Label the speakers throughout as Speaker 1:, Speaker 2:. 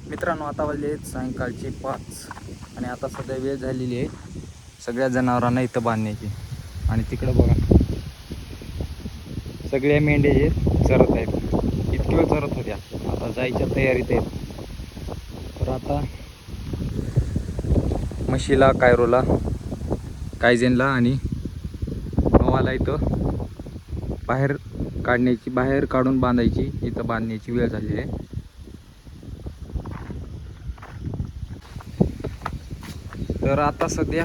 Speaker 1: मित्रांनो, आता वाजले आहेत सायंकाळचे 5 आणि आता सध्या वेळ झालेली आहे सगळ्या जनावरांना इथं बांधण्याची. आणि तिकडं बघा सगळ्या मेंढ्या जे चरत आहेत, इतके वेळ चरत होत्या, आता जायच्या तयारीत आहेत. तर आता म्हशीला, कायरोला, कायझेनला आणि नोवाला इथं बाहेर काढण्याची, बाहेर काढून बांधायची, इथं बांधण्याची वेळ झालेली आहे. तर आता सध्या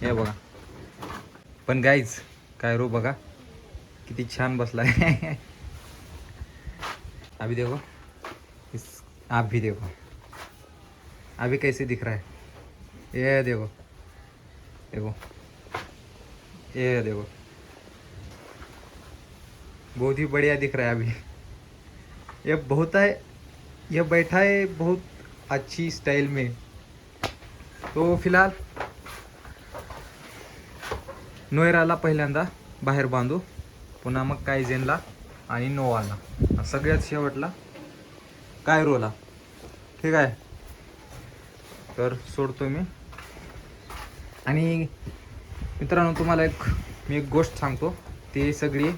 Speaker 1: हे बघा, पण गाईज कायरो बघा किती छान बसलाय. अभी देखो, आप भी देखो, अभी कैसे दिख रहा है, ये देखो, देखो, ये देखो, बहुत ही बढ़िया दिख रहा है अभी. ये बहुत है, ये बैठा है बहुत अच्छी स्टाइल में. तो फिलहाल नोएराला पहिल्यांदा बाहेर बांधू, पुन्हा मग कायझेनला आणि नोवाला, सगळ्यात शेवटला कायरोला. ठीक आहे, तर सोडतो मी. आणि मित्रांनो, तुम्हाला मी एक गोष्ट सांगतो, ते सगळी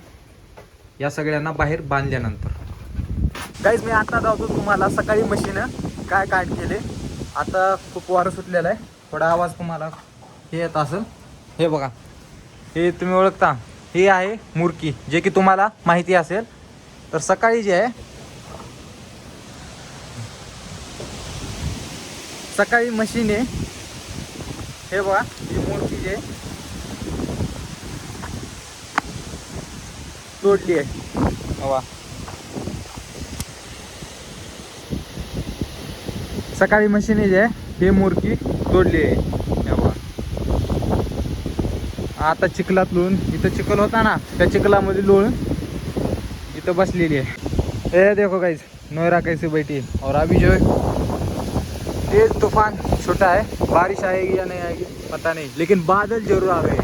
Speaker 1: या सगळ्यांना बाहेर बांधल्यानंतर. गाईज मी आता जातो तुम्हाला सकाळी म्हशीनं काय काढ केले. आता खूप वारं सुटलेला आहे, थोडा आवाज तुम्हाला हे येत असेल. हे बघा, हे तुम्ही ओळखता, हे आहे मुरकी, जे की तुम्हाला माहिती असेल. तर सकाळी जे आहे, सकाळी म्हशीने हे बघा, ही मुरकी जे तोडली आहे. हवा सकाळी म्हशीने जे हे मुरकी तोडली आहे. आता चिखलात लोळून, इथं चिखल होता ना, त्या चिखलामध्ये लोळून इथं बसलेली आहे. ये देखो गाइस, नोएरा कैसे बैठी है. और अभी जो है तेज तूफान छोटा है, बारिश आएगी या नहीं आएगी पता नहीं, लेकिन बादल जरूर आ गए.